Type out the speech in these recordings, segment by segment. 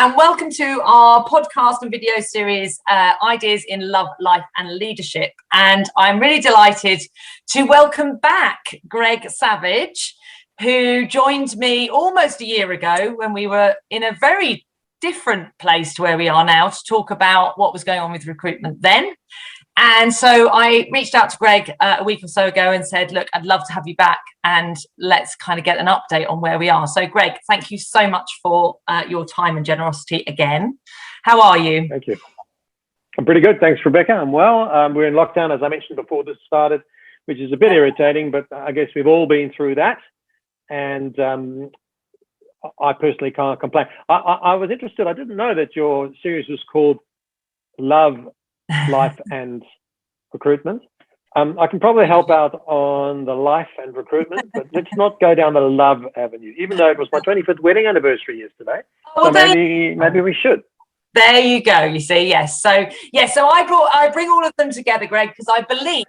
and welcome to our podcast and video series, Ideas in Love, Life and Leadership. And I'm really delighted to welcome back Greg Savage, who joined me almost a year ago when we were in a very different place to where we are now to talk about what was going on with recruitment then. And so I reached out to Greg a week or so ago and said, look, I'd love to have you back and let's kind of get an update on where we are. So Greg, thank you so much for your time and generosity again. How are you? Thank you. I'm pretty good. Thanks, Rebecca. I'm well. We're in lockdown, as I mentioned before this started, which is a bit irritating, but I guess we've all been through that. And I personally can't complain. I was interested. I didn't know that your series was called Love, Life and Recruitment. I can probably help out on the life and recruitment, but let's not go down the love avenue, even though it was my 25th wedding anniversary yesterday. So maybe we should. There you go. You see, yes. So I bring all of them together, Greg, because I believe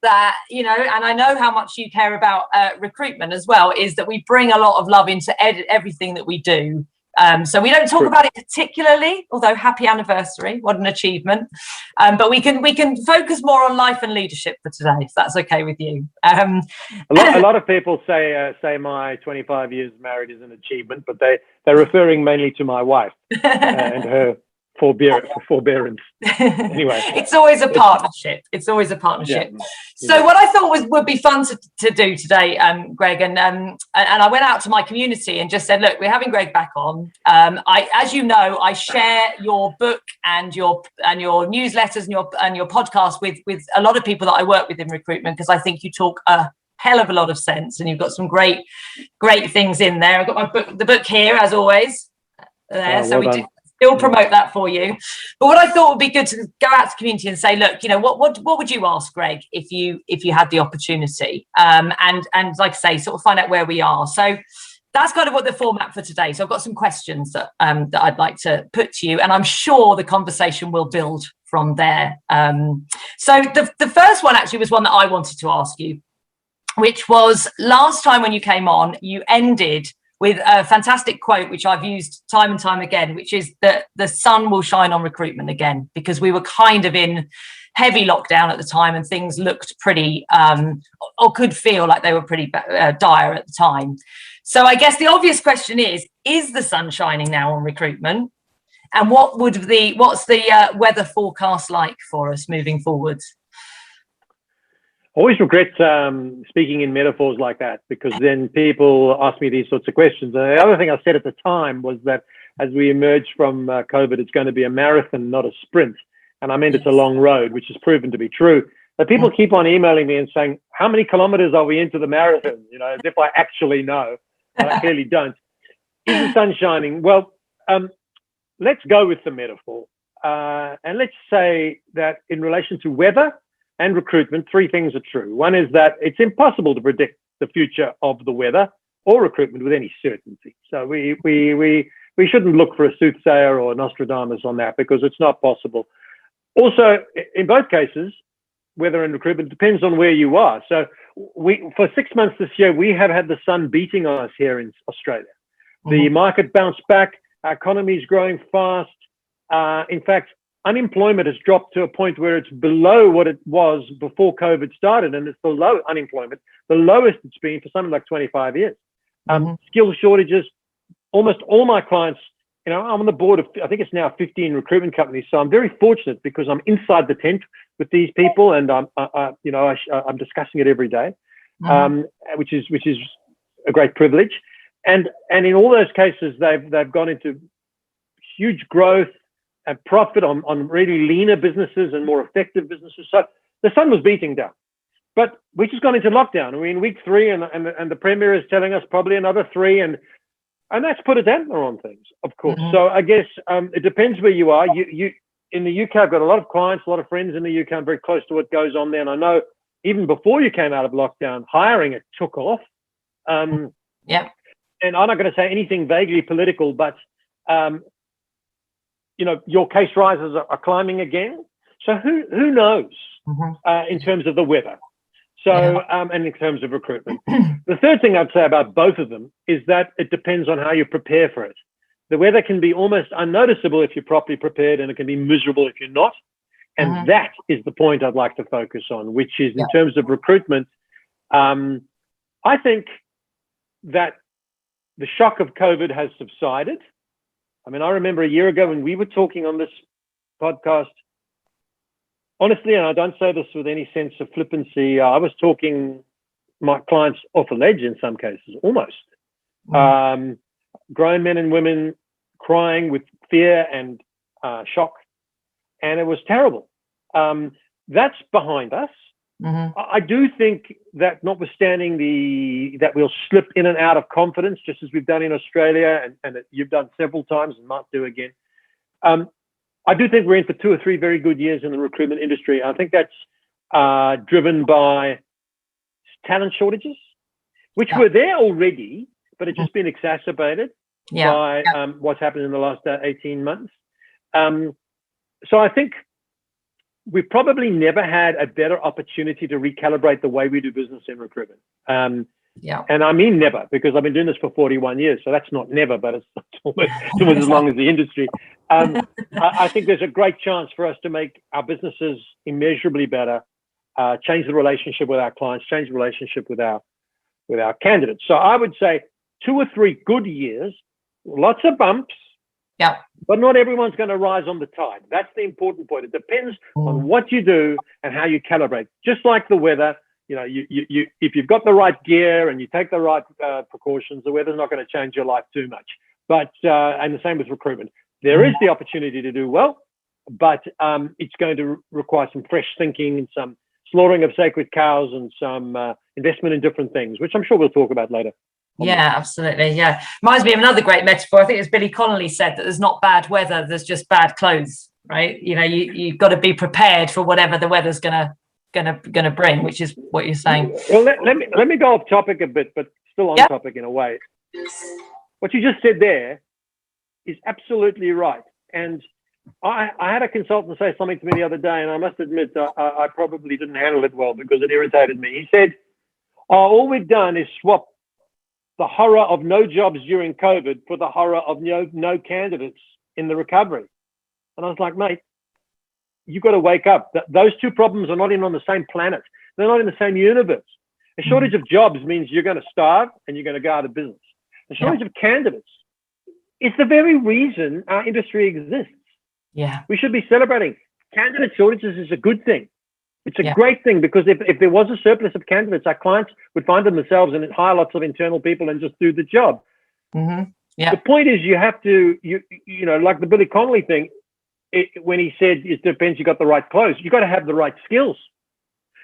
that, you know, and I know how much you care about recruitment as well, is that we bring a lot of love into everything that we do. So we don't talk about it particularly, although happy anniversary, what an achievement. But we can focus more on life and leadership for today, if that's okay with you. A lot of people say my 25 years married is an achievement, but they're referring mainly to my wife and her forbearance. Anyway, it's always a partnership. Yeah. So what I thought would be fun to do today, Greg, and I went out to my community and just said, look, we're having Greg back on. As you know, I share your book and your newsletters and your podcast with a lot of people that I work with in recruitment, because I think you talk a hell of a lot of sense and you've got some great things in there. I've got the book here as always. So we do still promote that for you. But what I thought would be good to go out to the community and say, look, you know, what would you ask Greg if you had the opportunity? And like I say, sort of find out where we are. So that's kind of what the format for today. So I've got some questions that I'd like to put to you, and I'm sure the conversation will build from there. So the first one actually was one that I wanted to ask you, which was last time when you came on, you ended with a fantastic quote, which I've used time and time again, which is that the sun will shine on recruitment again, because we were kind of in heavy lockdown at the time and things looked pretty, or could feel like they were pretty dire at the time. So I guess the obvious question is the sun shining now on recruitment? And what's the weather forecast like for us moving forwards? I always regret speaking in metaphors like that, because then people ask me these sorts of questions. And the other thing I said at the time was that as we emerge from COVID, it's going to be a marathon, not a sprint. And I meant it's a long road, which has proven to be true. But people keep on emailing me and saying, how many kilometers are we into the marathon? You know, as if I actually know, but I clearly don't. Is the sun shining? Well, let's go with the metaphor. And let's say that in relation to weather and recruitment, three things are true. One is that it's impossible to predict the future of the weather or recruitment with any certainty. So we shouldn't look for a soothsayer or Nostradamus on that, because it's not possible. Also, in both cases, weather and recruitment depends on where you are. So for 6 months this year, we have had the sun beating on us here in Australia. The market bounced back. Our economy is growing fast. In fact, unemployment has dropped to a point where it's below what it was before COVID started, and it's below unemployment, the lowest it's been for something like 25 years. Skill shortages, almost all my clients, you know, I'm on the board of, I think it's now 15 recruitment companies, so I'm very fortunate because I'm inside the tent with these people, and I'm discussing it every day, which is a great privilege. And in all those cases, they've gone into huge growth and profit on really leaner businesses and more effective businesses. So the sun was beating down, but we just gone into lockdown. We're in week 3, and the Premier is telling us probably another 3, and that's put a dampener on things, of course. So I guess it depends where you are. You in the UK, I've got a lot of clients, a lot of friends in the UK. I'm very close to what goes on there, and I know even before you came out of lockdown, hiring it took off. And I'm not going to say anything vaguely political, but you know, your case rises are climbing again. So who knows in terms of the weather? So and in terms of recruitment. The third thing I'd say about both of them is that it depends on how you prepare for it. the weather can be almost unnoticeable if you're properly prepared, and it can be miserable if you're not. And that is the point I'd like to focus on, which is in terms of recruitment. I think that the shock of COVID has subsided. I mean, I remember a year ago when we were talking on this podcast, honestly, and I don't say this with any sense of flippancy, I was talking my clients off a ledge in some cases, almost. Grown men and women crying with fear and shock, and it was terrible. That's behind us. I do think that notwithstanding that we'll slip in and out of confidence, just as we've done in Australia and you've done several times and might do again. I do think we're in for 2 or 3 very good years in the recruitment industry. I think that's driven by talent shortages, which were there already, but it's just been exacerbated by what's happened in the last 18 months. So I think we've probably never had a better opportunity to recalibrate the way we do business in recruitment. And I mean never, because I've been doing this for 41 years. So that's not never, but it's almost as long as the industry. I think there's a great chance for us to make our businesses immeasurably better, change the relationship with our clients, change the relationship with our candidates. So I would say 2 or 3 good years, lots of bumps, but not everyone's going to rise on the tide. That's the important point. It depends on what you do and how you calibrate. Just like the weather, you know, you if you've got the right gear and you take the right precautions, the weather's not going to change your life too much. But and the same with recruitment. There is the opportunity to do well, but it's going to require some fresh thinking and some slaughtering of sacred cows and some investment in different things, which I'm sure we'll talk about later. Yeah, absolutely. Yeah. Reminds me of another great metaphor. I think it's Billy Connolly said that there's not bad weather, there's just bad clothes, right? You know, you've got to be prepared for whatever the weather's gonna bring, which is what you're saying. Well, let me go off topic a bit, but still on topic in a way. What you just said there is absolutely right. And I had a consultant say something to me the other day, and I must admit I probably didn't handle it well because it irritated me. He said, all we've done is swap the horror of no jobs during COVID for the horror of no candidates in the recovery. And I was like, mate, you've got to wake up. Those two problems are not even on the same planet. They're not in the same universe. A shortage of jobs means you're going to starve and you're going to go out of business. A shortage of candidates is the very reason our industry exists. We should be celebrating. Candidate shortages is a good thing. It's a great thing, because if there was a surplus of candidates, our clients would find them themselves and hire lots of internal people and just do the job. The point is, you have to, you know, like the Billy Connolly thing, when he said it depends, you got the right clothes, you got to have the right skills.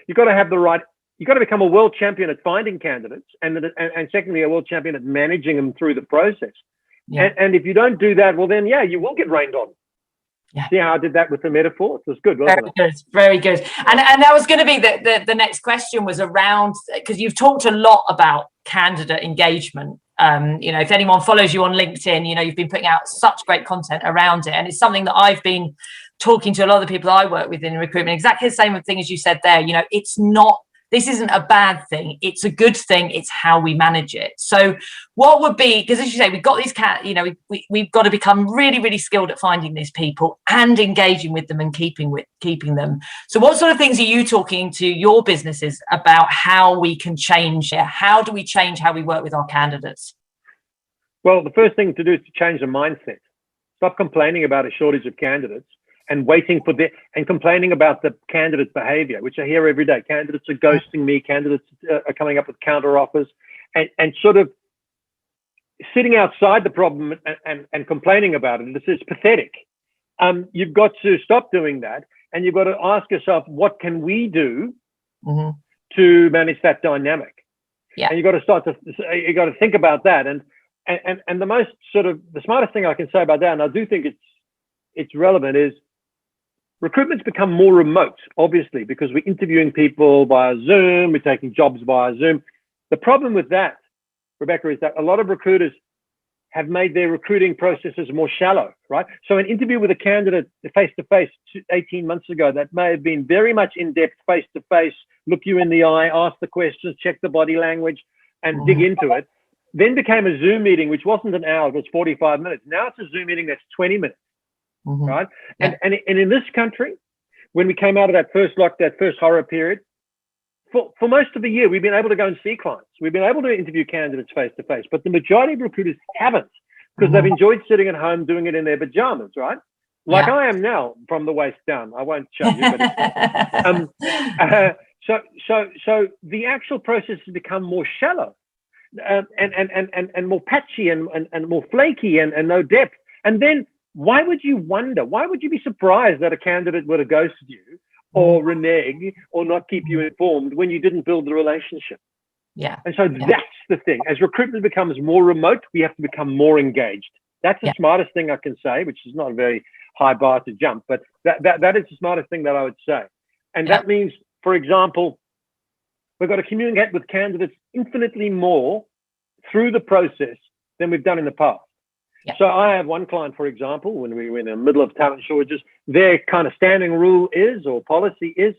You got to have the right, you got to become a world champion at finding candidates, and secondly, a world champion at managing them through the process. And if you don't do that, well then, you will get rained on. See how I did that with the metaphor? It was good, wasn't it? Very good. And that was going to be the next question, was around, because you've talked a lot about candidate engagement. You know, if anyone follows you on LinkedIn, you know, you've been putting out such great content around it. And it's something that I've been talking to a lot of the people I work with in recruitment, exactly the same thing as you said there. You know, this isn't a bad thing. It's a good thing. It's how we manage it. So what would be, because as you say, we've got these we've got to become really, really skilled at finding these people and engaging with them and keeping them. So what sort of things are you talking to your businesses about how we can change it? How do we change how we work with our candidates? Well, the first thing to do is to change the mindset. Stop complaining about a shortage of candidates and waiting for and complaining about the candidate's behavior, which I hear every day. Candidates are ghosting me. Candidates are coming up with counter offers, and sort of sitting outside the problem and complaining about it. This is pathetic. You've got to stop doing that, and you've got to ask yourself, what can we do to manage that dynamic? And you've got to think about that. And the most the smartest thing I can say about that, and I do think it's relevant, is recruitment's become more remote, obviously, because we're interviewing people via Zoom, we're taking jobs via Zoom. The problem with that, Rebecca, is that a lot of recruiters have made their recruiting processes more shallow, right? So an interview with a candidate face-to-face 18 months ago, that may have been very much in-depth, face-to-face, look you in the eye, ask the questions, check the body language, and dig into it. then became a Zoom meeting, which wasn't an hour, it was 45 minutes. Now it's a Zoom meeting that's 20 minutes, right? And in this country, when we came out of that first horror period, for most of the year, we've been able to go and see clients. We've been able to interview candidates face to face, but the majority of recruiters haven't, because they've enjoyed sitting at home doing it in their pajamas, right? Like I am now, from the waist down. I won't show you, but so the actual process has become more shallow, and more patchy and more flaky and no depth. And then why would you wonder? Why would you be surprised that a candidate would have ghosted you or renege or not keep you informed when you didn't build the relationship? Yeah. And so that's the thing. As recruitment becomes more remote, we have to become more engaged. That's the smartest thing I can say, which is not a very high bar to jump, but that is the smartest thing that I would say. And that means, for example, we've got to communicate with candidates infinitely more through the process than we've done in the past. Yeah. So I have one client, for example, when we were in the middle of talent shortages, their kind of standing rule is, or policy is,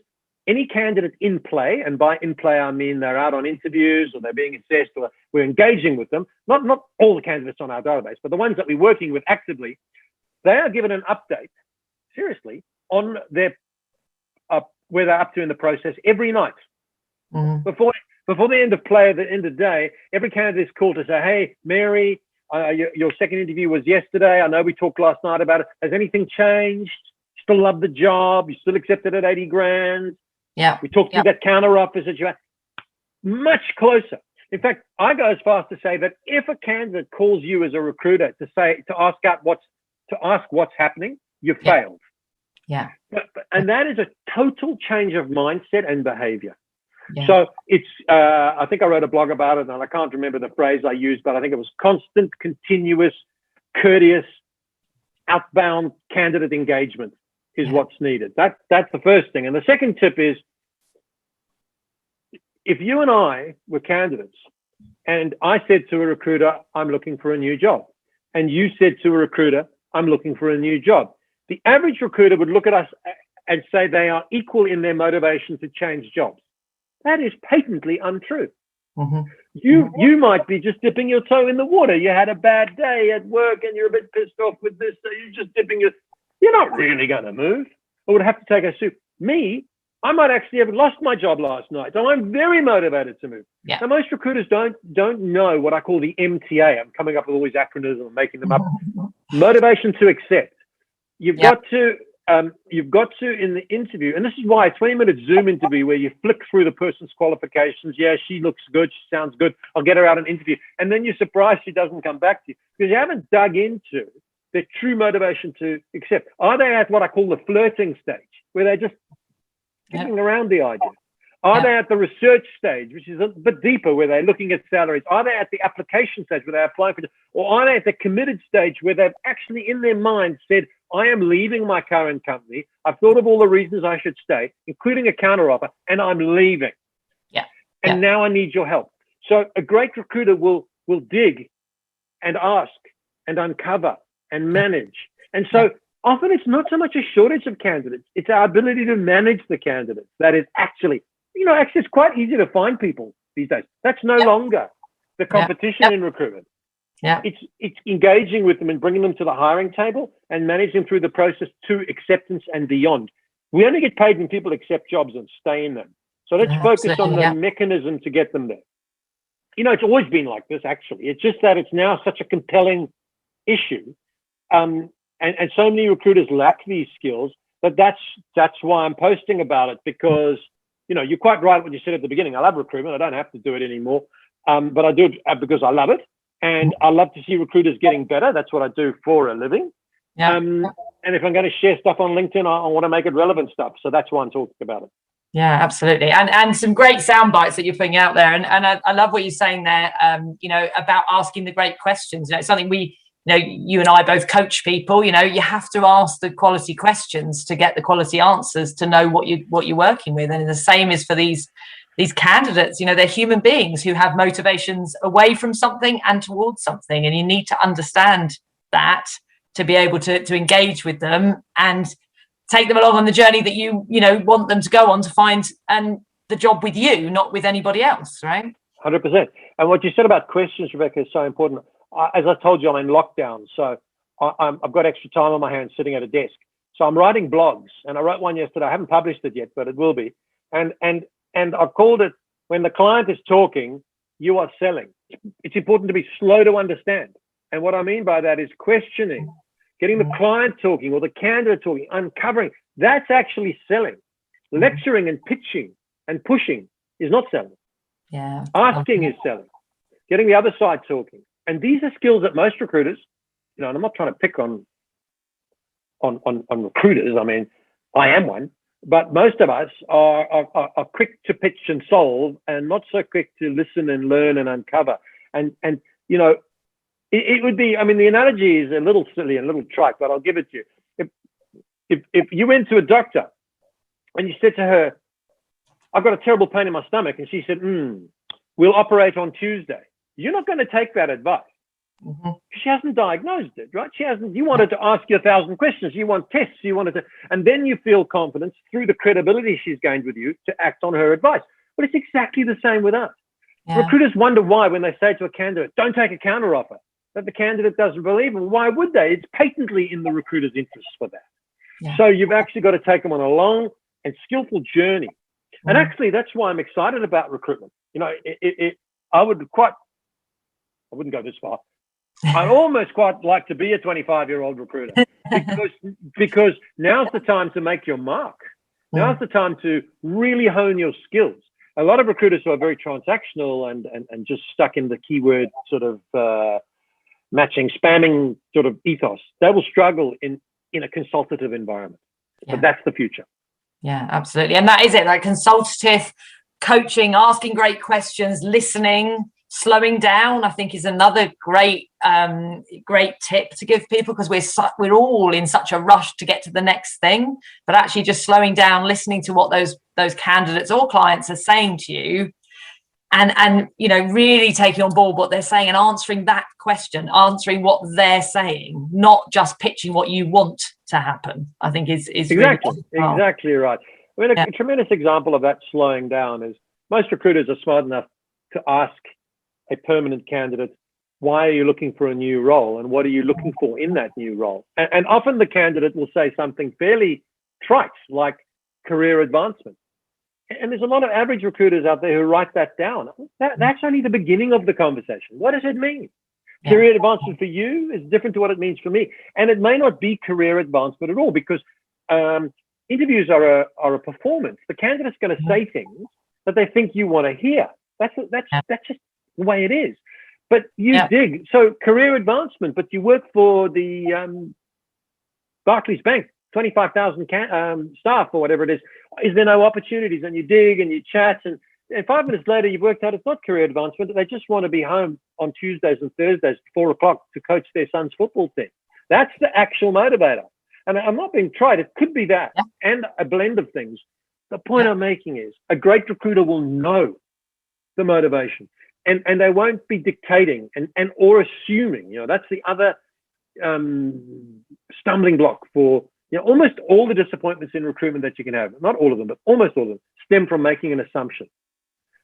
any candidate in play, and by in play I mean they're out on interviews or they're being assessed or we're engaging with them, not all the candidates on our database, but the ones that we're working with actively, they are given an update, seriously, on their where they're up to in the process every night. Before the end of play, at the end of the day, every candidate is called to say, hey, Mary, your second interview was yesterday. I know we talked last night about it. Has anything changed? Still love the job? You still accepted at 80 grand? Yeah. We talked through that counter offers that you had. Much closer. In fact, I go as far as to say that if a candidate calls you as a recruiter to ask what's happening, you failed. Yeah. And that is a total change of mindset and behavior. Yeah. So it's, I think I wrote a blog about it, and I can't remember the phrase I used, but I think it was constant, continuous, courteous, outbound candidate engagement is what's needed. That's the first thing. And the second tip is, if you and I were candidates and I said to a recruiter, I'm looking for a new job, and you said to a recruiter, I'm looking for a new job, the average recruiter would look at us and say they are equal in their motivation to change jobs. That is patently untrue. You might be just dipping your toe in the water. You had a bad day at work and you're a bit pissed off with this, so you're just dipping you're not really going to move, or would have to take a soup. Me, I might actually have lost my job last night, so I'm very motivated to move. Yeah. Now, most recruiters don't know what I call the MTA. I'm coming up with all these acronyms and making them up. Motivation to accept. You've got to in the interview, and this is why a 20-minute Zoom interview where you flick through the person's qualifications. Yeah, she looks good, she sounds good, I'll get her out an interview, and then you're surprised she doesn't come back to you because you haven't dug into their true motivation to accept. Are they at what I call the flirting stage, where they're just kicking around the idea? Are they at the research stage, which is a bit deeper, where they're looking at salaries? Are they at the application stage where they're applying for, or are they at the committed stage where they've actually in their mind said, I am leaving my current company, I've thought of all the reasons I should stay, including a counteroffer, and I'm leaving. And now I need your help. So a great recruiter will dig and ask and uncover and manage. And so often it's not so much a shortage of candidates, it's our ability to manage the candidates that is actually, actually it's quite easy to find people these days. That's no longer the competition in recruitment. It's engaging with them and bringing them to the hiring table and managing them through the process to acceptance and beyond. We only get paid when people accept jobs and stay in them. So let's focus on the mechanism to get them there. It's always been like this, actually. It's just that it's now such a compelling issue. And so many recruiters lack these skills, but that's why I'm posting about it, because, you're quite right what you said at the beginning. I love recruitment. I don't have to do it anymore. But I do it because I love it. And I love to see recruiters getting better. That's what I do for a living. And if I'm going to share stuff on LinkedIn, I want to make it relevant stuff. So that's why I'm talking about it. Yeah, absolutely. And some great sound bites that you're putting out there. And I love what you're saying there, about asking the great questions. It's something you and I both coach people. You have to ask the quality questions to get the quality answers, to know what you're working with. And the same is for these candidates. They're human beings who have motivations away from something and towards something, and you need to understand that to be able to engage with them and take them along on the journey that you want them to go on to find the job with you, not with anybody else, right? 100%. And what you said about questions, Rebecca, is so important. As I told you, I'm in lockdown, so I've got extra time on my hands sitting at a desk. So I'm writing blogs, and I wrote one yesterday. I haven't published it yet, but it will be. And I called it, when the client is talking, you are selling. It's important to be slow to understand. And what I mean by that is questioning, getting the client talking or the candidate talking, uncovering. That's actually selling. Lecturing and pitching and pushing is not selling. Yeah. Asking is selling. Getting the other side talking. And these are skills that most recruiters, and I'm not trying to pick on recruiters. I mean, I am one, but most of us are quick to pitch and solve, and not so quick to listen and learn and uncover. And it would be, I mean, the analogy is a little silly and a little trite, but I'll give it to you. If you went to a doctor and you said to her, I've got a terrible pain in my stomach, and she said, we'll operate on Tuesday. You're not going to take that advice. She hasn't diagnosed it, right? She hasn't. You wanted to ask you 1,000 questions. You want tests. You wanted to, and then you feel confidence through the credibility she's gained with you to act on her advice. But it's exactly the same with us. Yeah. Recruiters wonder why, when they say to a candidate, don't take a counter offer, that the candidate doesn't believe them. Why would they? It's patently in the recruiter's interest for that. Yeah. So you've actually got to take them on a long and skillful journey. And actually, that's why I'm excited about recruitment. I wouldn't go this far. I almost quite like to be a 25-year-old recruiter because now's the time to make your mark. Now's the time to really hone your skills. A lot of recruiters who are very transactional and just stuck in the keyword sort of matching, spamming sort of ethos, they will struggle in a consultative environment. Yeah. But that's the future. Yeah, absolutely. And that is it, like consultative coaching, asking great questions, listening, slowing down, I think, is another great tip to give people, because we're all in such a rush to get to the next thing, but actually just slowing down, listening to what those candidates or clients are saying to you, and really taking on board what they're saying and answering that question, answering what they're saying, not just pitching what you want to happen, I think is exactly really exactly right. I mean, a tremendous example of that slowing down is most recruiters are smart enough to ask a permanent candidate, why are you looking for a new role, and what are you looking for in that new role? And often the candidate will say something fairly trite, like career advancement. And there's a lot of average recruiters out there who write that down. That's only the beginning of the conversation. What does it mean? Yeah. Career advancement for you is different to what it means for me. And it may not be career advancement at all, because interviews are a performance. The candidate's going to say things that they think you want to hear. That's just the way it is. But you dig. So career advancement, but you work for the Barclays Bank, 25,000 staff or whatever it is. Is there no opportunities? And you dig and you chat, and 5 minutes later you've worked out it's not career advancement. They just want to be home on Tuesdays and Thursdays at 4 o'clock to coach their son's football team. That's the actual motivator. And I'm not being trite. It could be that and a blend of things. The point I'm making is a great recruiter will know the motivation, and they won't be dictating and or assuming. That's the other stumbling block for almost all the disappointments in recruitment that you can have. Not all of them, but almost all of them stem from making an assumption.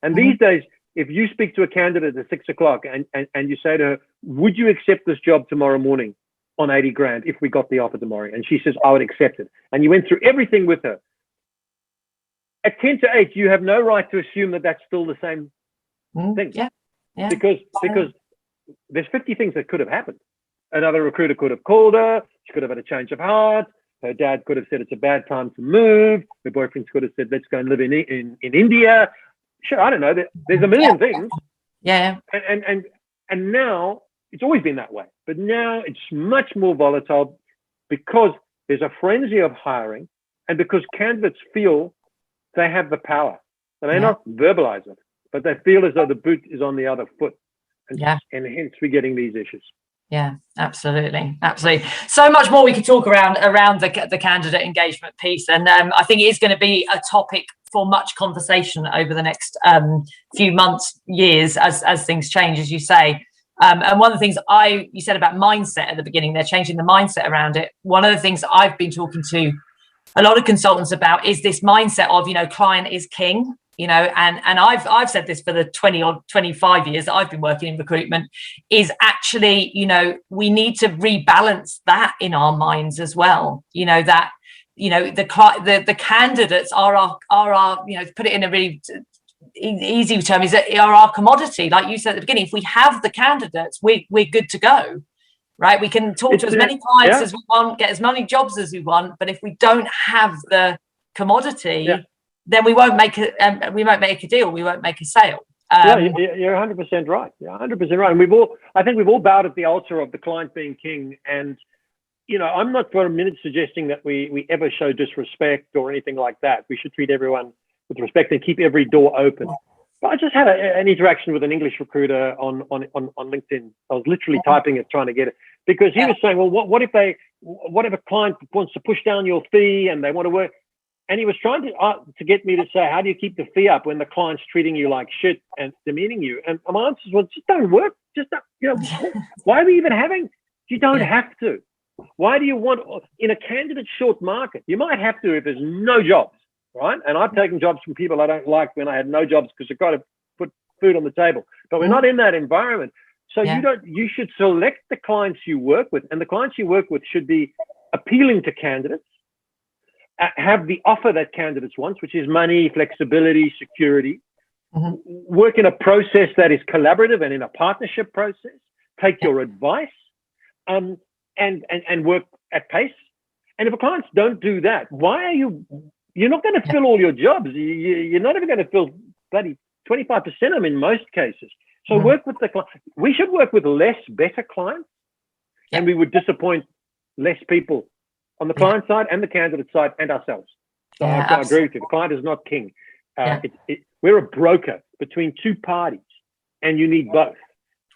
And these days, if you speak to a candidate at 6 o'clock and you say to her, would you accept this job tomorrow morning on 80 grand if we got the offer tomorrow? And she says, I would accept it. And you went through everything with her. At 10 to 8, you have no right to assume that that's still the same thing. Yeah. Because there's 50 things that could have happened. Another recruiter could have called her. She could have had a change of heart. Her dad could have said it's a bad time to move. Her boyfriend could have said, let's go and live in India. Sure, I don't know. There's a million things. Yeah. And now, it's always been that way. But now it's much more volatile because there's a frenzy of hiring, and because candidates feel they have the power. They may not verbalize it, but they feel as though the boot is on the other foot. And hence we're getting these issues. Yeah, absolutely. So much more we could talk around the candidate engagement piece, and I think it is going to be a topic for much conversation over the next few months, years, as things change, as you say. And one of the things you said about mindset at the beginning, they're changing the mindset around it. One of the things I've been talking to a lot of consultants about is this mindset of, client is king. and I've said this for the 20 or 25 years that I've been working in recruitment, is actually, we need to rebalance that in our minds as well. That, the candidates are our, put it in a really easy term, is that are our commodity. Like you said at the beginning, if we have the candidates, we're good to go. Right, we can talk to as many clients as we want, get as many jobs as we want, but if we don't have the commodity, then we won't make a deal. We won't make a sale. You're 100% right. You're 100% right. And I think we've all bowed at the altar of the client being king. And I'm not for a minute suggesting that we ever show disrespect or anything like that. We should treat everyone with respect and keep every door open. But I just had an interaction with an English recruiter on LinkedIn. I was literally typing it, trying to get it, because he was saying, well, what if a client wants to push down your fee and they want to work? And he was trying to get me to say, how do you keep the fee up when the client's treating you like shit and demeaning you? And my answer was, just don't work. Just don't, why are we even having? You don't have to. Why do you want, in a candidate short market, you might have to if there's no jobs. Right. And I've taken jobs from people I don't like when I had no jobs because I've got to put food on the table. But we're not in that environment. So you should select the clients you work with, and the clients you work with should be appealing to candidates, have the offer that candidates want, which is money, flexibility, security, work in a process that is collaborative and in a partnership process, take your advice, and work at pace. And if the clients don't do that, you're not going to fill all your jobs. You're not even going to fill bloody 25% of them in most cases. So work with the client. We should work with better clients, and we would disappoint less people on the client side and the candidate side and ourselves. So I agree with you. The client is not king. We're a broker between two parties, and you need both.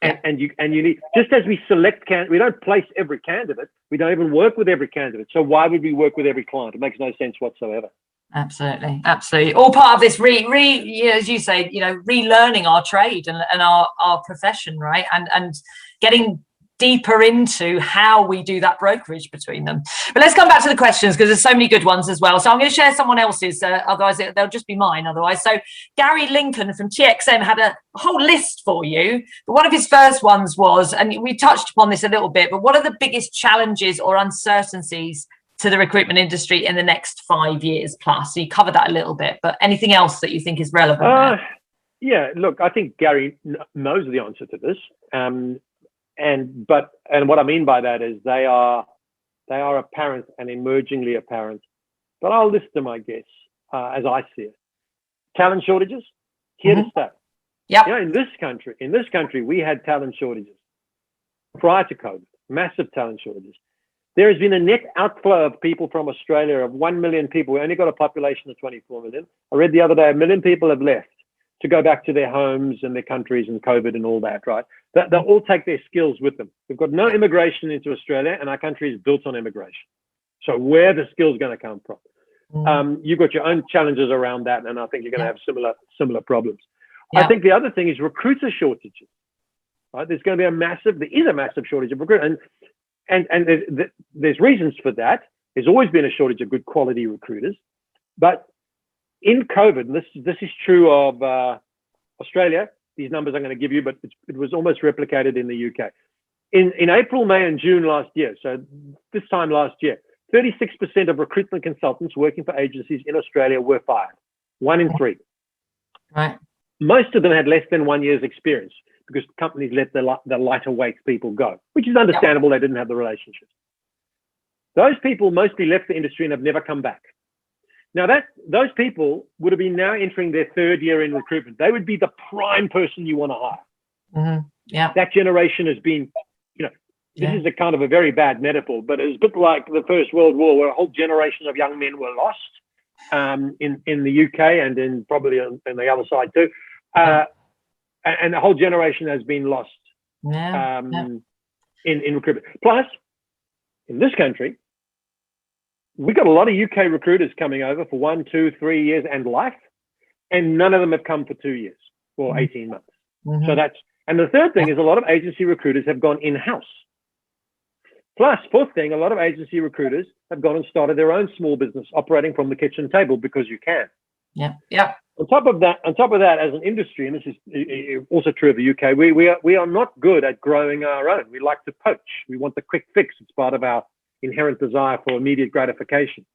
And you need, just as we select we don't place every candidate. We don't even work with every candidate. So why would we work with every client? It makes no sense whatsoever. Absolutely. All part of this as you say, relearning our trade and our profession, right? And getting deeper into how we do that brokerage between them. But let's come back to the questions, because there's so many good ones as well. So I'm going to share someone else's, otherwise they'll just be mine otherwise. So Gary Lincoln from TXM had a whole list for you. But one of his first ones was, and we touched upon this a little bit, but what are the biggest challenges or uncertainties to the recruitment industry in the next 5 years plus? So you covered that a little bit, but anything else that you think is relevant? Look, I think Gary knows the answer to this. And what I mean by that is they are apparent and emergingly apparent, but I'll list them, I guess, as I see it. Talent shortages, here to stay. Yeah. In this country, we had talent shortages prior to COVID, massive talent shortages. There has been a net outflow of people from Australia of 1 million people. We only got a population of 24 million. I read the other day, 1 million people have left to go back to their homes and their countries and COVID and all that, right? They'll all take their skills with them. We've got no immigration into Australia, and our country is built on immigration. So where are the skills going to come from? You've got your own challenges around that, and I think you're going to have similar problems. I think the other thing is recruiter shortages. Right? There is a massive shortage of recruiters. And there's reasons for that. There's always been a shortage of good quality recruiters. But in COVID, and this is true of Australia, these numbers I'm going to give you, but it was almost replicated in the UK. In April, May, and June last year, so this time last year, 36% of recruitment consultants working for agencies in Australia were fired. 1 in 3. Right. Most of them had less than 1 year's experience, because companies let the lighter weight people go, which is understandable. They didn't have the relationships. Those people mostly left the industry and have never come back. Now, those people would have been now entering their 3rd year in recruitment. They would be the prime person you want to hire. Yeah. That generation has been, this is a kind of a very bad metaphor, but it's a bit like the First World War, where a whole generation of young men were lost in the UK and in probably on the other side too. And the whole generation has been lost in recruitment. Plus, in this country, we got a lot of UK recruiters coming over for 1, 2, 3 years and life, and none of them have come for 2 years or 18 months. So and the third thing is a lot of agency recruiters have gone in-house. Plus, fourth thing, a lot of agency recruiters have gone and started their own small business operating from the kitchen table because you can. Yeah. On top of that, as an industry, and this is also true of the UK, we are not good at growing our own. We like to poach. We want the quick fix. It's part of our inherent desire for immediate gratification.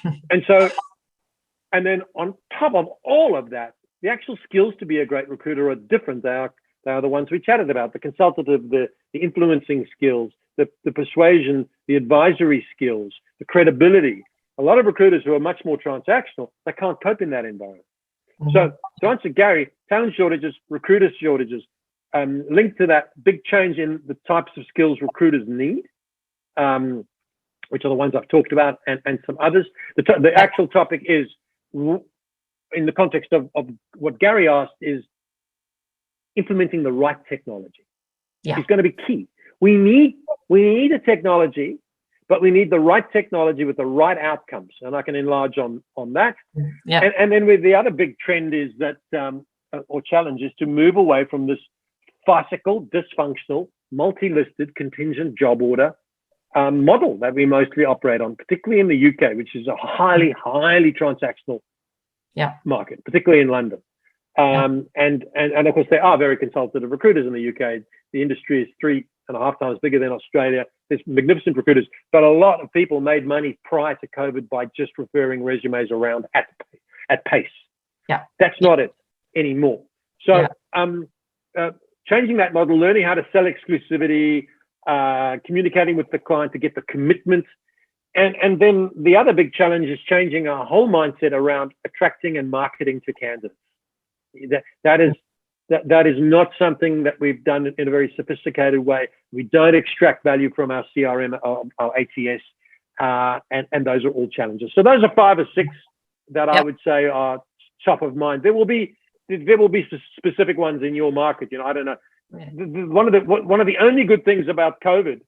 And then on top of all of that, the actual skills to be a great recruiter are different. They are the ones we chatted about: the consultative, the influencing skills, the persuasion, the advisory skills, the credibility. A lot of recruiters who are much more transactional, they can't cope in that environment. So to answer Gary, talent shortages, recruiter shortages, linked to that big change in the types of skills recruiters need, which are the ones I've talked about, and some others. The actual topic is, in the context of what Gary asked, is implementing the right technology. Yeah. It's going to be key. We need a technology, but we need the right technology with the right outcomes. And I can enlarge on that. Yeah. And then with the other big trend is that, or challenge, is to move away from this farcical, dysfunctional, multi-listed contingent job order model that we mostly operate on, particularly in the UK, which is a highly, highly transactional market, particularly in London. And of course, there are very consultative recruiters in the UK. The industry is 3.5 times bigger than Australia. There's magnificent recruiters, but a lot of people made money prior to COVID by just referring resumes around at pace. Yeah, that's not it anymore. So changing that model, learning how to sell exclusivity, communicating with the client to get the commitment. And then the other big challenge is changing our whole mindset around attracting and marketing to candidates. That is not something that we've done in a very sophisticated way. We don't extract value from our CRM, our ATS, and those are all challenges. So those are 5 or 6 that I would say are top of mind. There will be specific ones in your market. I don't know. One of the only good things about COVID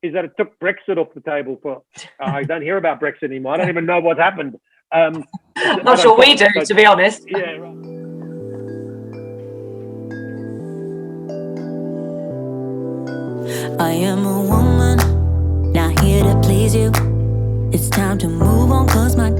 is that it took Brexit off the table. I don't hear about Brexit anymore. I don't even know what happened. Not sure we do, to be honest. Yeah, right. I am a woman, not here to please you. It's time to move on, 'cause my